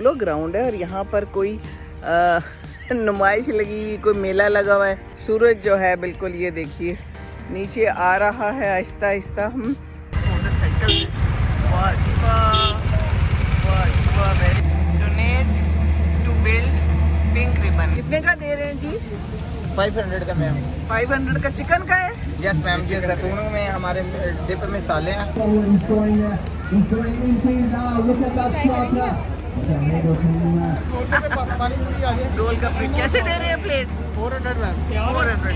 Polo ground है और यहाँ पर कोई नुमाइश लगी हुई, कोई मेला लगा हुआ है। सूरज जो है बिल्कुल ये देखिए नीचे आ रहा है आहिस्ता आहिस्ता। हम motorcycle donate to build pink ribbon. कितने का दे रहे हैं जी? 500 का मैम। 500 का चिकन का है? यस मैम, ये जैतूनों में हमारे डिप में साले हैं। गोलगप्पे कैसे दे रहे हैं प्लेट? 400 मैम। 400।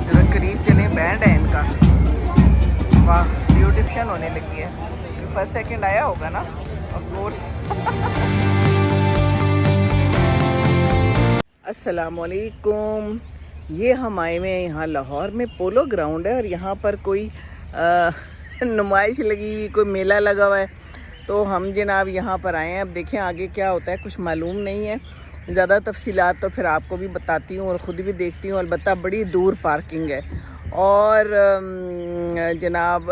जरा करीब चले, बैंड है इनका। वाह, ब्यूटिफिकेशन होने लगी है। फर्स्ट सेकंड आया होगा ना, ऑफ कोर्स। अस्सलाम वालेकुम। ये हम आए हुए हैं यहाँ लाहौर में, पोलो ग्राउंड है और यहाँ पर कोई नुमाइश लगी हुई, कोई मेला लगा हुआ है। तो हम जनाब यहाँ पर आए हैं। अब देखें आगे क्या होता है, कुछ मालूम नहीं है। ज़्यादा तफसीलात तो फिर आपको भी बताती हूँ और ख़ुद भी देखती हूँ। अलबत्ता बड़ी दूर पार्किंग है। और जनाब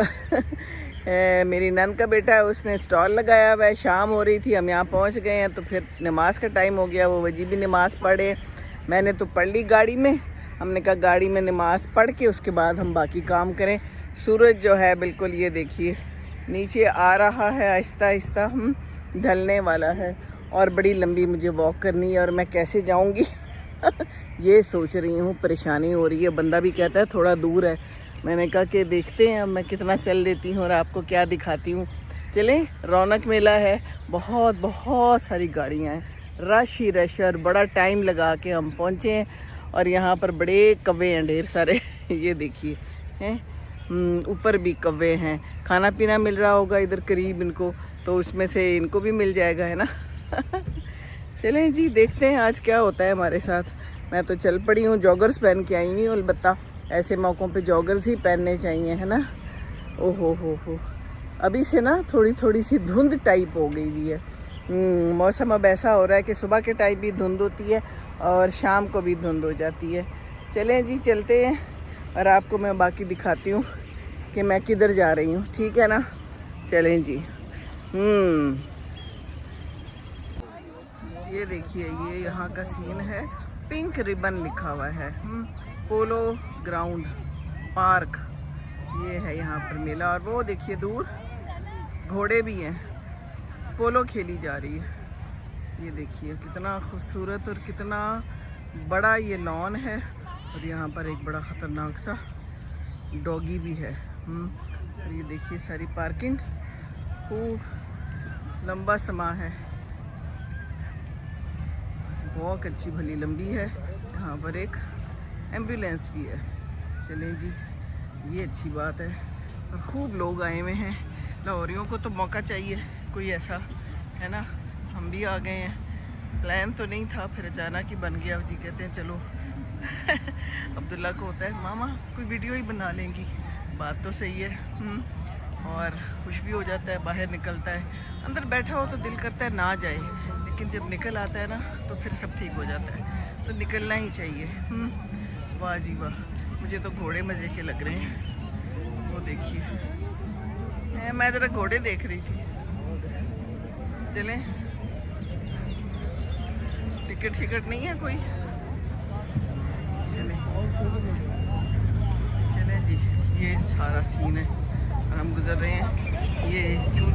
मेरी नंद का बेटा है, उसने स्टॉल लगाया हुआ है। शाम हो रही थी, हम यहाँ पहुँच गए हैं तो फिर नमाज का टाइम हो गया। वो वजीबी नमाज़ पढ़े, मैंने तो पढ़ ली गाड़ी में। हमने कहा गाड़ी में नमाज़ पढ़ के उसके बाद हम बाकी काम करें। सूरज जो है बिल्कुल ये देखिए नीचे आ रहा है आहिस्ता आहिस्ता। हम ढलने वाला है और बड़ी लंबी मुझे वॉक करनी है और मैं कैसे जाऊंगी ये सोच रही हूँ, परेशानी हो रही है। बंदा भी कहता है थोड़ा दूर है। मैंने कहा कि देखते हैं अब मैं कितना चल लेती हूँ और आपको क्या दिखाती हूँ। चलें, रौनक मेला है, बहुत बहुत सारी गाड़ियाँ हैं, रश ही रश है और बड़ा टाइम लगा के हम पहुँचे हैं। और यहाँ पर बड़े कौवे हैं ढेर सारे ये देखिए हैं, ऊपर भी कौवे हैं। खाना पीना मिल रहा होगा इधर करीब इनको, तो उसमें से इनको भी मिल जाएगा, है ना। चलें जी, देखते हैं आज क्या होता है हमारे साथ। मैं तो चल पड़ी हूँ, जॉगर्स पहन के आई हुई हूँ। अलबत्ता ऐसे मौक़ों पे जॉगर्स ही पहनने चाहिए, है ना। ओहो हो, अभी से ना थोड़ी थोड़ी सी धुंध टाइप हो गई हुई है। मौसम अब ऐसा हो रहा है कि सुबह के टाइम भी धुंध होती है और शाम को भी धुंध हो जाती है। चलें जी, चलते हैं और आपको मैं बाकी दिखाती हूँ कि मैं किधर जा रही हूँ, ठीक है ना। चलें जी। ये देखिए, ये यहाँ का सीन है। पिंक रिबन लिखा हुआ है। पोलो ग्राउंड पार्क, ये है यहाँ पर मेला। और वो देखिए दूर घोड़े भी हैं, पोलो खेली जा रही है। ये देखिए कितना खूबसूरत और कितना बड़ा ये लॉन है। और यहाँ पर एक बड़ा ख़तरनाक सा डॉगी भी है। और ये देखिए सारी पार्किंग, खूब लंबा समा है। वॉक अच्छी भली लंबी है। यहाँ पर एक एम्बुलेंस भी है। चलें जी, ये अच्छी बात है। और ख़ूब लोग आए हुए हैं। लाहौरियों को तो मौका चाहिए कोई ऐसा, है ना। हम भी आ गए हैं, प्लान तो नहीं था, फिर अचानक ही बन गया। जी कहते हैं चलो अब्दुल्ला को होता है मामा कोई वीडियो ही बना लेंगी। बात तो सही है। और खुश भी हो जाता है, बाहर निकलता है। अंदर बैठा हो तो दिल करता है ना जाए, लेकिन जब निकल आता है ना तो फिर सब ठीक हो जाता है। तो निकलना ही चाहिए। वाह जी वाह, मुझे तो घोड़े मज़े के लग रहे हैं। वो देखिए, मैं ज़रा घोड़े देख रही थी। चलें, टिकट नहीं है कोई। चलें जी, ये सारा सीन है और हम गुजर रहे हैं ये चू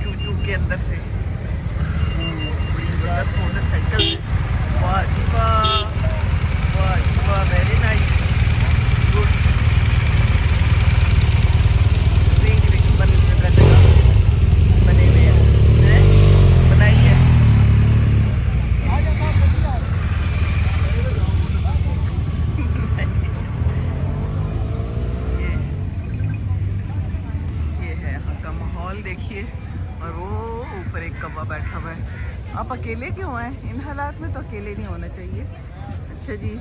के अंदर से। बड़ी ज़बरदस्त मोटरसाइकिल। वाह जी वाह, वाह जी वाह, वेरी नाइस, गुड। जगह बने हुए हैं, बनाई है। ये है यहाँ का माहौल देखिए। और वो ऊपर एक कौवा बैठा हुआ है। आप अकेले क्यों हैं? इन हालात में तो अकेले नहीं होना चाहिए। अच्छा जी,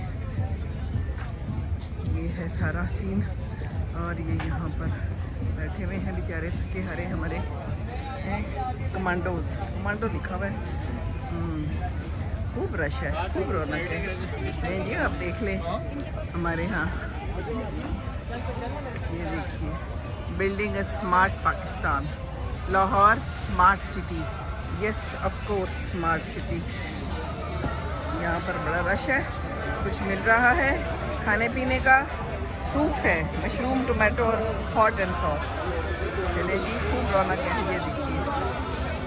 ये है सारा सीन। और ये यहाँ पर बैठे हुए हैं बेचारे थके हारे हमारे कमांडो लिखा हुआ है। खूब रश है, खूब रौनक है। नहीं जी, आप देख लें हमारे यहाँ। ये देखिए, building a smart Pakistan, Lahore smart city. Yes of course smart city. यहाँ पर बड़ा रश है, कुछ मिल रहा है खाने पीने का। सूप्स है, मशरूम, टोमेटो और हॉट एंड सॉर। चले जी, खूब रौनक है। ये देखिए,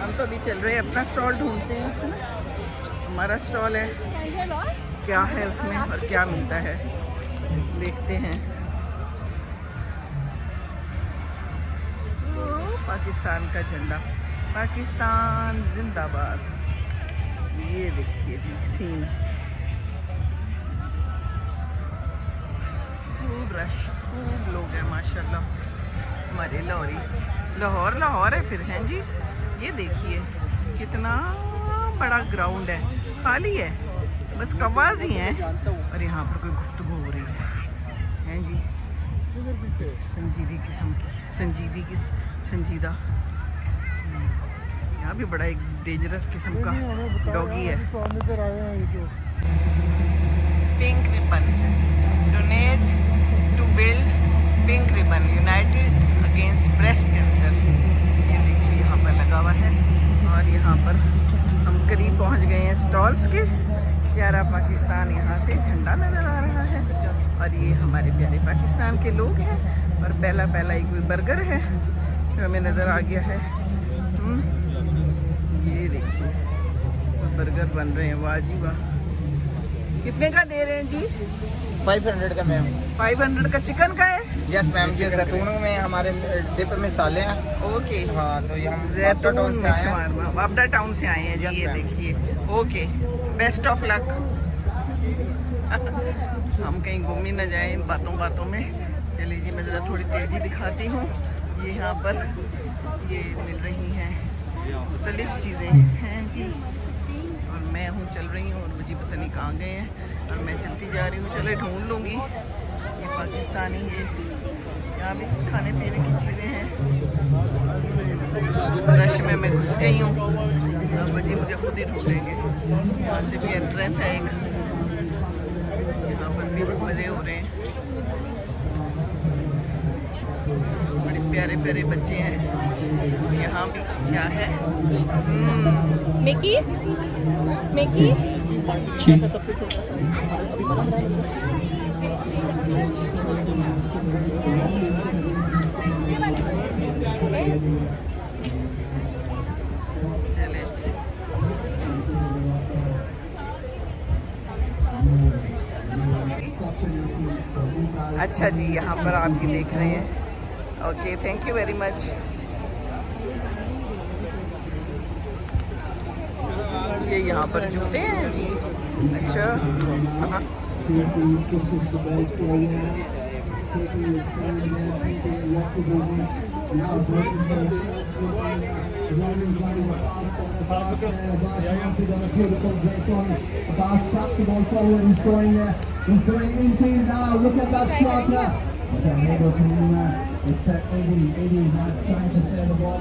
हम तो अभी चल रहे हैं, अपना स्टॉल ढूंढते हैं, है ना। हमारा स्टॉल है, क्या है उसमें और क्या मिलता है, देखते हैं। पाकिस्तान का झंडा, पाकिस्तान जिंदाबाद। ये देखिए जी सीन, खूब रश, खूब लोग हैं माशाल्लाह। हमारे लाहौर है फिर, हैं जी। ये देखिए कितना बड़ा ग्राउंड है, खाली है, बस कवाज ही हैं और यहाँ पर कोई गुफ्तगू हो रही है जी। संजीदा। यहाँ भी बड़ा एक डेंजरस किस्म का डॉगी है। Pink ribbon, donate to build pink ribbon, united against breast cancer. ये देखिए यहाँ पर लगा हुआ है और यहाँ पर हम करीब पहुँच गए हैं स्टॉल्स के। प्यारा पाकिस्तान यहाँ से झंडा नज़र आ रहा है और ये हमारे प्यारे पाकिस्तान के लोग हैं। और पहला एक बर्गर है जो हमें नज़र आ गया है। ये देखिए बर्गर बन रहे हैं, वाह जी वाह। कितने का दे रहे हैं जी? 500 का मैम। 500 का चिकन का है? यस मैम जी, जैतून में हमारे डिप में साले हैं। ओके, हाँ, तो ये हम जैतून में शवारमा वापडा टाउन से आए हैं जी। ये देखिए, ओके, बेस्ट ऑफ लक। हम कहीं घूम ही न जाए बातों में। चलिए जी, मैं ज़रा थोड़ी तेज़ी दिखाती हूँ। ये यहाँ पर ये मिल रही हैं मुख्तलिफ चीज़ें हैं जी, और मैं हूँ चल रही हूँ और मुझे पता नहीं कहाँ गए हैं और मैं चलती जा रही हूँ। चले ढूंढ लूँगी। ये पाकिस्तानी है, यहाँ भी कुछ खाने पीने की चीज़ें हैं। रश में मैं घुस गई हूँ, अब जी मुझे खुद ही ढूंढेंगे। यहाँ से भी एंट्रेंस है एक, यहाँ पर भी मज़े हो रहे हैं। बड़े प्यारे प्यारे बच्चे हैं। यहाँ भी क्या है, मिकी मिकी चले अच्छा जी, यहाँ पर आप ये देख रहे हैं। Okay, thank you very much. ये यहाँ पर जूते हैं जी। अच्छा, हाँ। He's going infield now. Look at that shot. It's Eddie not trying to play the ball.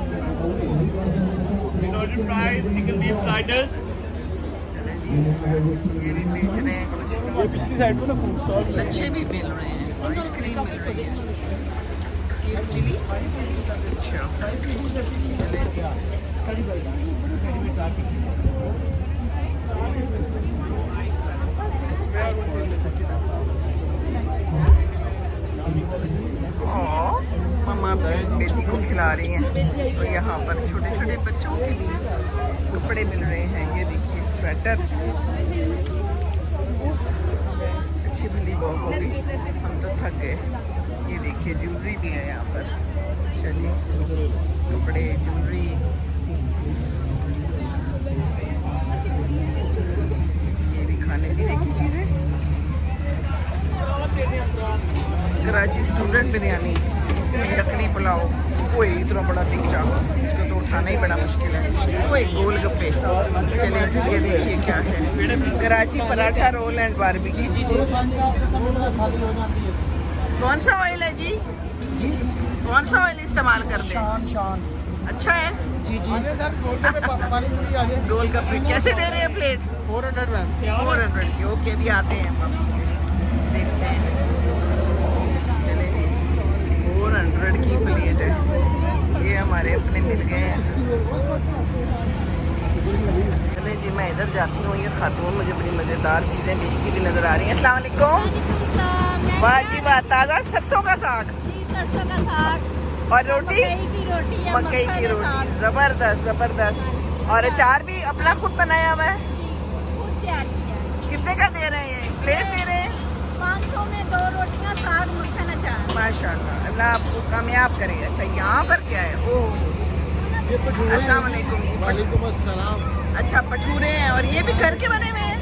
Northern fries, chicken beef sliders. ये भी बेच रहे हैं कुछ। ये पिछली साइड पे ना फूड स्टॉल। लच्छे भी मिल रहे हैं, आइसक्रीम मिल रही है, सीफ चिली। अच्छा, मम्मा बेटी को खिला रही हैं। और यहाँ पर छोटे छोटे बच्चों के भी कपड़े मिल रहे हैं। ये देखिए स्वेटर, अच्छी भली वॉक हो गई, हम तो थक गए। ये देखिए ज्वेलरी भी है यहाँ पर। चलिए, कपड़े, ज्वेलरी, ये भी खाने पीने की चीज़ें। कराची स्टूडेंट बिरयानी, यखनी पुलाव, कोई इतना बड़ा टिक्चा, इसको तो उठाना ही बड़ा मुश्किल है। वो एक गोल गप्पे। चलिए जी, ये देखिए क्या है, Karachi paratha roll and barbecue. कौन सा ऑयल है जी? कौन सा ऑयल इस्तेमाल करते हैं? शान। अच्छा है जी। गोल गप्पे कैसे दे रहे हैं प्लेट? 400 मैम। 400 की। ओके, अभी आते हैं वापस, देखते हैं। चले जी, 400 की प्लेट है। ये हमारे अपने मिल गए हैं। चले चलें जी, मैं इधर जाती हूँ। ये खातून मुझे बड़ी मज़ेदार चीज़ें बेचती भी नज़र आ रही हैं। अस्सलाम वालेकुम। वाह जी वाह, ताज़ा सरसों का साग सरसों का साग और रोटी, मकई की रोटी, ज़बरदस्त ज़बरदस्त। और अचार भी अपना खुद बनाया हुआ है। खुद तैयार किया। कितने का दे रहे हैं? प्लेट दे रहे हैं? 500 में 2 रोटियां, साग, मक्खन, अचार। माशाल्लाह, अल्लाह आपको कामयाब करे। अच्छा, यहाँ पर क्या है? ओह, अस्सलाम वालेकुम जी। वालेकुम अस्सलाम। अच्छा, भटूरे हैं और ये भी घर के बने हुए हैं?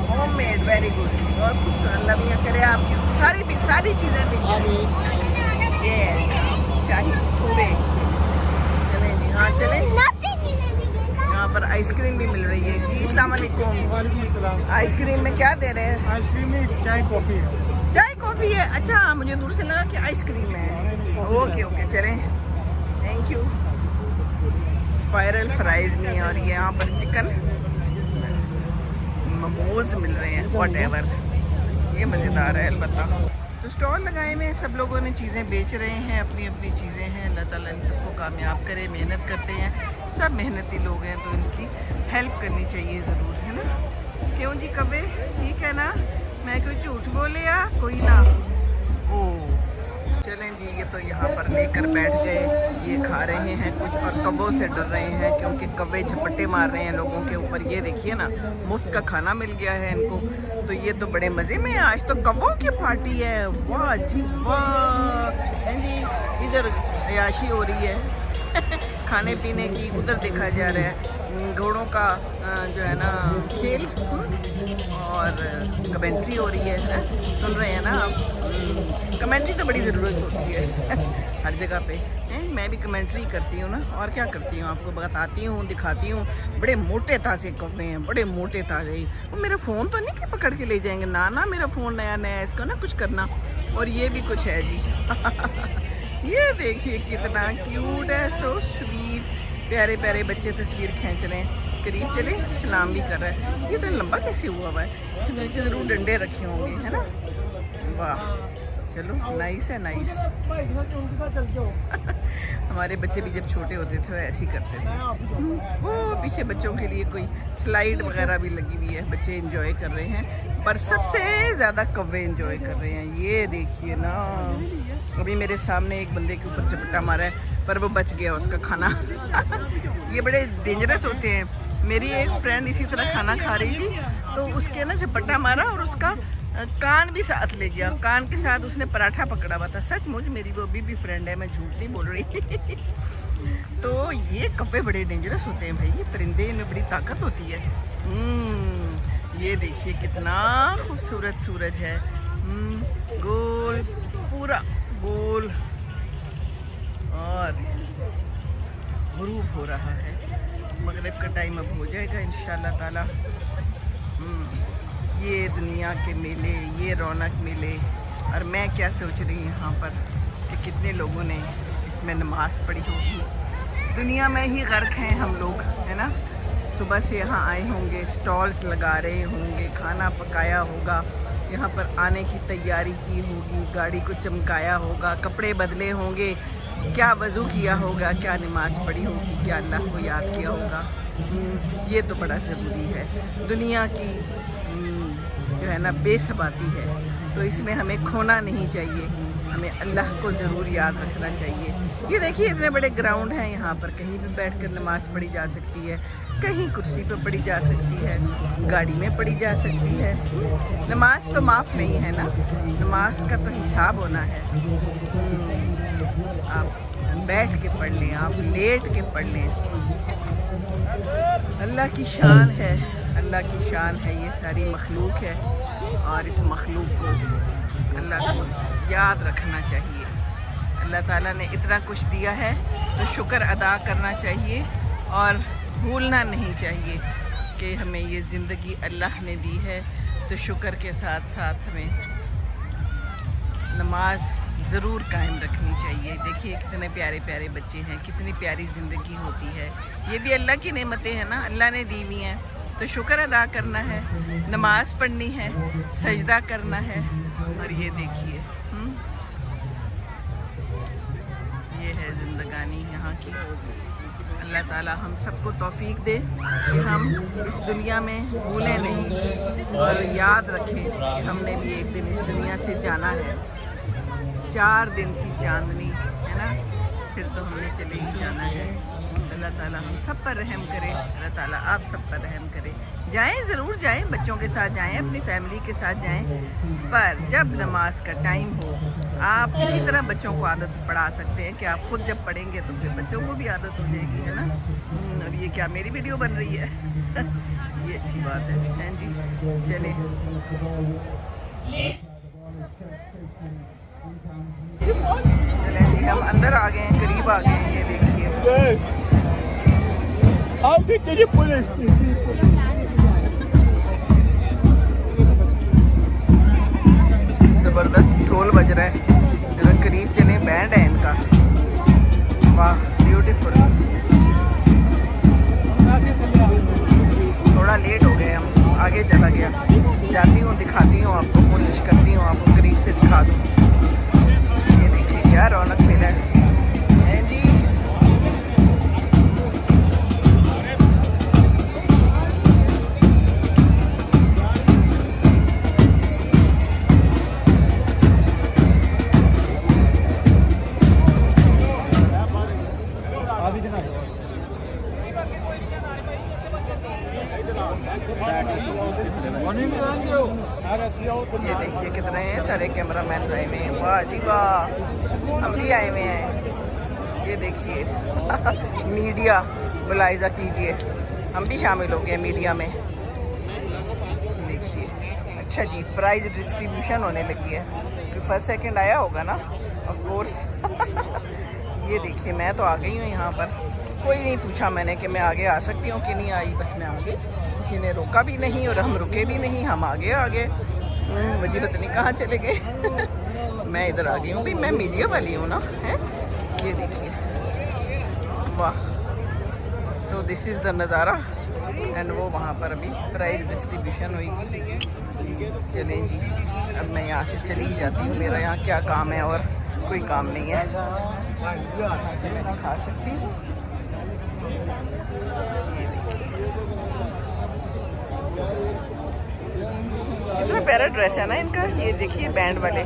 होममेड, वेरी गुड, बहुत खूबसूरत। अल्लाह मियां करे आपकी सारी चीज़ें मिल जाए। ये है शाही भटूरे। चलें जी, हाँ चलें। यहाँ पर आइसक्रीम भी मिल रही है जी। अस्सलाम वालेकुम। वालेकुम अस्सलाम। आइसक्रीम में क्या दे रहे हैं? आइसक्रीम में चाय कॉफ़ी है। चाय कॉफ़ी है? अच्छा, मुझे दूर से लगा कि आइसक्रीम है। ओके ओके, चलें, थैंक यू। स्पाइरल फ्राइज में, और ये यहाँ पर चिकन मोमोज मिल रहे हैं, वॉट एवर। ये मज़ेदार है अलबत्ता। तो स्टॉल लगाए हुए हैं, सब लोगों ने चीज़ें बेच रहे हैं, अपनी अपनी चीज़ें हैं। अल्लाह ताला इन सबको कामयाब करे। मेहनत करते हैं, सब मेहनती लोग हैं, तो इनकी हेल्प करनी चाहिए ज़रूर, है ना? क्यों जी कबे, ठीक है ना? मैं कोई झूठ बोले या कोई ना? ओह चलें जी, ये तो यहाँ पर लेकर बैठ गए। ये खा रहे हैं कुछ और कव्वों से डर रहे हैं, क्योंकि कव्वे झपट्टे मार रहे हैं लोगों के ऊपर। ये देखिए ना, मुफ्त का खाना मिल गया है इनको, तो ये तो बड़े मज़े में है। आज तो कव्वों की पार्टी है। वाह जी वाह। हैं जी, इधर अयाशी हो रही है खाने पीने की, उधर देखा जा रहा है घोड़ों का जो है ना खेल, और कमेंट्री हो रही है। सुन रहे हैं ना आप? कमेंट्री तो बड़ी ज़रूरत होती है हर जगह पे। मैं भी कमेंट्री करती हूँ ना, और क्या करती हूँ, आपको बताती हूँ, दिखाती हूँ। बड़े मोटे ताज़े कौवे हैं, बड़े मोटे ताज़े। वो मेरा फ़ोन तो नहीं कि पकड़ के ले जाएंगे ना, ना मेरा फ़ोन नया नया है, इसका ना कुछ करना। और ये भी कुछ है जी ये देखिए कितना क्यूट है, सो स्वीट। प्यारे प्यारे बच्चे तस्वीर खींच रहे हैं, करीब चले, सलाम भी कर रहा है। ये तो लंबा कैसे हुआ हुआ है? इसमें नीचे ज़रूर डंडे रखे होंगे, है ना? वाह, चलो, नाइस है, नाइस। हमारे बच्चे भी जब छोटे होते थे ऐसे ही करते थे। वो पीछे बच्चों के लिए कोई स्लाइड वगैरह भी लगी हुई है, बच्चे एंजॉय कर रहे हैं, पर सबसे ज़्यादा कव्वे एंजॉय कर रहे हैं। ये देखिए ना, अभी मेरे सामने एक बंदे के ऊपर झपट्टा मारा है, पर वो बच गया उसका खाना ये बड़े डेंजरस होते हैं। मेरी एक फ्रेंड इसी तरह खाना खा रही थी, तो उसके ना झपट्टा मारा और उसका कान भी साथ ले गया। कान के साथ उसने पराठा पकड़ा हुआ था। सचमुच मेरी वो अभी भी फ्रेंड है, मैं झूठ नहीं बोल रही तो ये कव्वे बड़े डेंजरस होते हैं भाई, ये परिंदे, इनमें बड़ी ताकत होती है। ये देखिए कितना खूबसूरत सूरज है, गोल, पूरा गोल, और गुरूब हो रहा है। मगरिब का टाइम अब हो जाएगा इंशाल्लाह ताला। ये दुनिया के मेले, ये रौनक मेले, और मैं क्या सोच रही हूँ यहाँ पर कि कितने लोगों ने इसमें नमाज पढ़ी होगी। दुनिया में ही गर्क हैं हम लोग, है ना? सुबह से यहाँ आए होंगे, स्टॉल्स लगा रहे होंगे, खाना पकाया होगा, यहाँ पर आने की तैयारी की होगी, गाड़ी को चमकाया होगा, कपड़े बदले होंगे, क्या वज़ू किया होगा, क्या नमाज़ पढ़ी होगी, क्या अल्लाह को याद किया होगा। ये तो बड़ा ज़रूरी है। दुनिया की जो है ना बेसबाती है, तो इसमें हमें खोना नहीं चाहिए, हमें अल्लाह को ज़रूर याद रखना चाहिए। ये देखिए इतने बड़े ग्राउंड हैं, यहाँ पर कहीं भी बैठकर नमाज़ पढ़ी जा सकती है, कहीं कुर्सी पर पढ़ी जा सकती है, गाड़ी में पढ़ी जा सकती है। नमाज तो माफ़ नहीं है ना, नमाज का तो हिसाब होना है। आप बैठ के पढ़ लें, आप लेट के पढ़ लें। अल्लाह की शान है, अल्लाह की शान है, ये सारी मखलूक है, और इस मखलूक को अल्लाह को याद रखना चाहिए। अल्लाह ताला ने इतना कुछ दिया है तो शुक्र अदा करना चाहिए, और भूलना नहीं चाहिए कि हमें ये ज़िंदगी अल्लाह ने दी है, तो शुक्र के साथ साथ हमें नमाज ज़रूर कायम रखनी चाहिए। देखिए कितने प्यारे प्यारे बच्चे हैं, कितनी प्यारी ज़िंदगी होती है। ये भी अल्लाह की नेमतें हैं ना, अल्लाह ने दी हुई हैं, तो शुक्र अदा करना है, नमाज पढ़नी है, सजदा करना है। और ये देखिए ये है ज़िंदगानी यहाँ की। अल्लाह ताला हम सबको तौफीक दे कि हम इस दुनिया में भूलें नहीं और याद रखें कि हमने भी एक दिन इस दुनिया से जाना है। 4 दिन की चांदनी है ना, फिर तो हमने चले ही जाना है। अल्लाह ताला हम सब पर रहम करे, अल्लाह ताला आप सब पर रहम करे। जाएं, ज़रूर जाएं, बच्चों के साथ जाएं, अपनी फैमिली के साथ जाएं, पर जब नमाज का टाइम हो आप इसी तरह बच्चों को आदत पढ़ा सकते हैं कि आप खुद जब पढ़ेंगे तो फिर बच्चों को भी आदत हो जाएगी, है ना। और ये क्या मेरी वीडियो बन रही है ये अच्छी बात है जी। चले चलें जी, हम अंदर आ गए हैं, करीब आ गए हैं। ये देखिए ज़बरदस्त ढोल बज रहा है। जरा करीब चले, बैंड है इनका, वाह ब्यूटीफुल। थोड़ा लेट हो गए हम, आगे चला गया। जाती हूँ, दिखाती हूँ आपको, कोशिश करती हूँ आपको करीब से दिखा दूँ। ये देखिए क्या रौनक मेला है जी। ये देखिए कितने सारे कैमरामैन आए हुए हैं, वाह जी वाह, हम भी आए हुए हैं। ये देखिए मीडिया मुलाहिजा कीजिए, हम भी शामिल हो गए मीडिया में। देखिए अच्छा जी, प्राइज डिस्ट्रीब्यूशन होने लगी है। कोई फर्स्ट सेकंड आया होगा ना, ऑफ कोर्स ये देखिए मैं तो आ गई हूँ यहाँ पर। कोई नहीं पूछा मैंने कि मैं आगे आ सकती हूँ कि नहीं आई, बस मैं आगे, किसी ने रोका भी नहीं और हम रुके भी नहीं, हम आगे मुझे पता नहीं कहाँ चले गए मैं इधर आ गई हूँ भाई, मैं मीडिया वाली हूँ ना, है। ये देखिए वाह, सो दिस इज़ द नज़ारा। एंड वो वहाँ पर अभी प्राइज डिस्ट्रीब्यूशन होगी। चलें जी, अब मैं यहाँ से चली ही जाती हूँ, मेरा यहाँ क्या काम है और कोई काम नहीं है। यहाँ से मैं दिखा सकती हूँ, कितना प्यारा ड्रेस है ना इनका। ये देखिए बैंड वाले।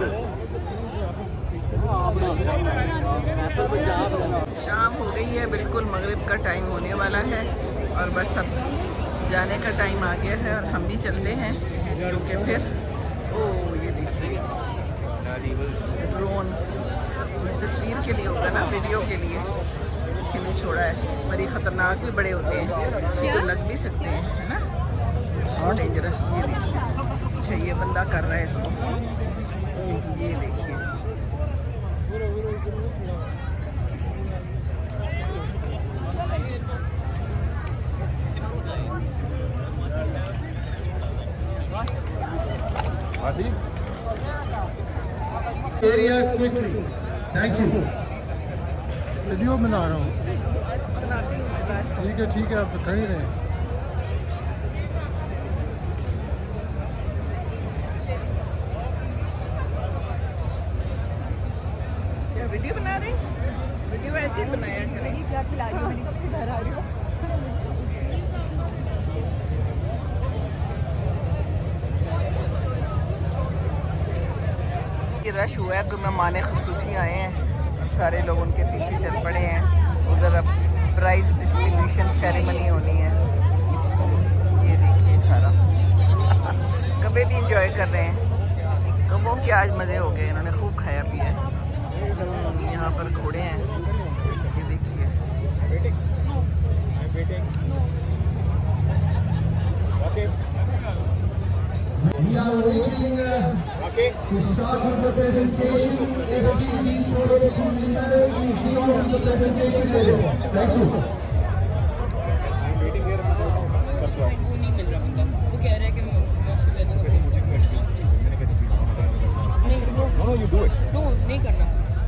शाम हो गई है, बिल्कुल मगरिब का टाइम होने वाला है और बस अब जाने का टाइम आ गया है और हम भी चलते हैं, क्योंकि फिर ये देखिए ड्रोन तस्वीर के लिए होगा ना, वीडियो के लिए इसीलिए छोड़ा है। बड़ी ख़तरनाक भी बड़े होते हैं, किसी को लग भी सकते हैं, है ना, सो डेंजरस। ये देखिए, अच्छा ये बंदा कर रहा है इसको, ये देखिए Area quickly. Thank you. Video बना रहा हूँ। ठीक है आप तो खड़ी रहे। क्या वीडियो बना रहे, वीडियो ऐसे ही बनाया करें। क्या चला रही हो, घर आ रही हो। रश हुआ है, कोई मेहमान ख़ुसूसी आए हैं और सारे लोग उनके पीछे चल पड़े हैं। उधर अब प्राइज़ डिस्ट्रीब्यूशन सेरेमनी होनी है। ये देखिए सारा कभी भी इंजॉय कर रहे हैं। कबों के आज मज़े हो गए, इन्होंने खूब खाया पिया है। यहाँ पर घोड़े हैं, ये देखिए। We are waiting to start with the presentation. STV protocol members, please be on to the presentation area. Thank you.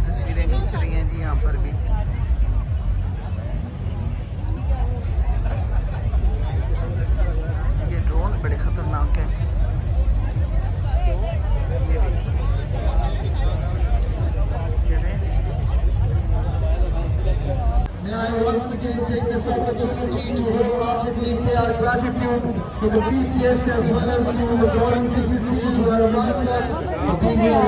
तस्वीरें खींच रही हैं जी यहाँ पर भी। ये ड्रोन बड़े खतरनाक हैं। May I once to take this opportunity to wholeheartedly pay our gratitude to the chief guests as well as to the foreign dignitaries who are amongst us for being here.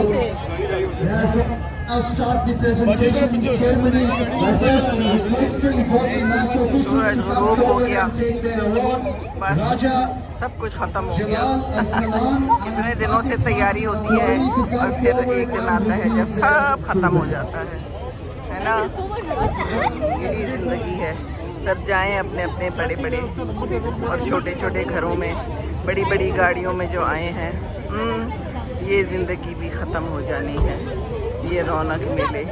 As we now start the presentation ceremony, I first requesting both the match officials to come forward and take their award. Raja सब कुछ खत्म हो गया। Jalal Al-Salam कितने दिनों से तैयारी होती है और फिर एक दिन आता है जब सब खत्म हो जाता है ना। यही जिंदगी है। सब जाएं अपने अपने बड़े बड़े और छोटे छोटे घरों में, बड़ी बड़ी गाड़ियों में जो आए हैं। ये जिंदगी भी ख़त्म हो जानी है। ये रौनक मेले,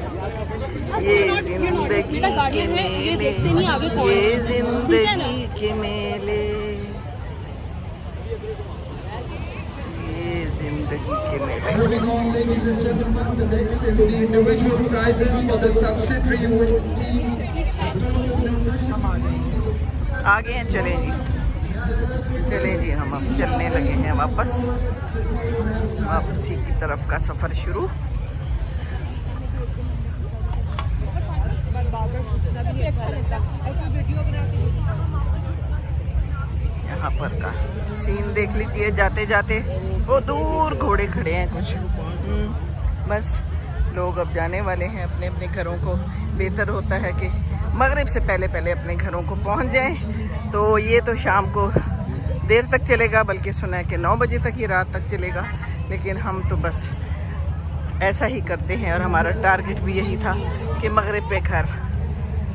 ये जिंदगी के मेले, ये जिंदगी के मेले, ये जिंदगी के मेले। Moving on, ladies and gentlemen, the next is the individual prizes for the subsidiary team. आगे हैं, चलें जी, चलें जी, हम अब चलने लगे हैं वापस, वापसी की तरफ का सफ़र शुरू। यहाँ पर का सीन देख लीजिए जाते जाते। वो दूर घोड़े खड़े हैं कुछ। बस लोग अब जाने वाले हैं अपने अपने घरों को। बेहतर होता है कि मगरिब से पहले पहले अपने घरों को पहुंच जाएं। तो ये तो शाम को देर तक चलेगा, बल्कि सुना है कि 9 बजे तक, ये रात तक चलेगा। लेकिन हम तो बस ऐसा ही करते हैं और हमारा टारगेट भी यही था कि मगरिब पे घर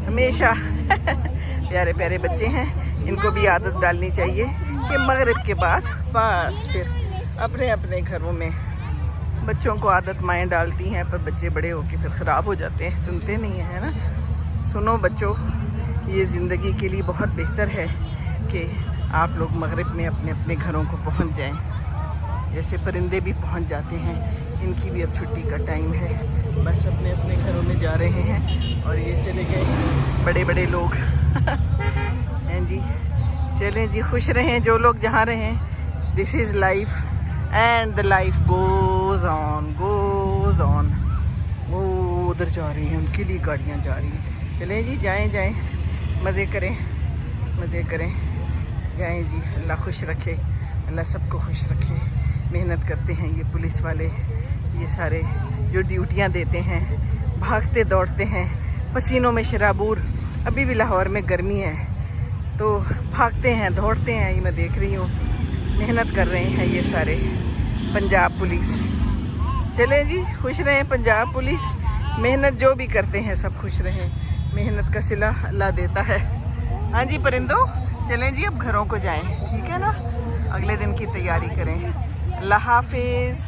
हमेशा प्यारे प्यारे बच्चे हैं, इनको भी आदत डालनी चाहिए कि मगरिब के बाद बस फिर अपने अपने घरों में। बच्चों को आदत माएँ डालती हैं, पर बच्चे बड़े होकर फिर ख़राब हो जाते हैं, सुनते नहीं हैं, है ना। सुनो बच्चों, ये ज़िंदगी के लिए बहुत बेहतर है कि आप लोग मगरिब में अपने अपने घरों को पहुंच जाएं। जैसे परिंदे भी पहुंच जाते हैं, इनकी भी अब छुट्टी का टाइम है, बस अपने अपने घरों में जा रहे हैं। और ये चले गए बड़े बड़े लोग हैं जी। चलें जी, खुश रहें जो लोग जहाँ रहें। This is life and the life goes on, goes on. वो उधर जा रही हैं, उनके लिए गाड़ियाँ जा रही हैं। चलें जी, जाएं जाएं, मज़े करें, मज़े करें, जाएं जी। अल्लाह खुश रखे, अल्लाह सबको खुश रखे। मेहनत करते हैं ये पुलिस वाले, ये सारे जो ड्यूटियां देते हैं, भागते दौड़ते हैं, पसीनों में शराबूर। अभी भी लाहौर में गर्मी है तो भागते हैं दौड़ते हैं। ये मैं देख रही हूँ, मेहनत कर रहे हैं ये सारे पंजाब पुलिस। चलें जी, खुश रहें पंजाब पुलिस। मेहनत जो भी करते हैं सब खुश रहें, मेहनत का सिला अल्लाह देता है। हाँ जी परिंदों, चलें जी अब घरों को जाएं, ठीक है ना। अगले दिन की तैयारी करें। अल्लाह हाफिज़।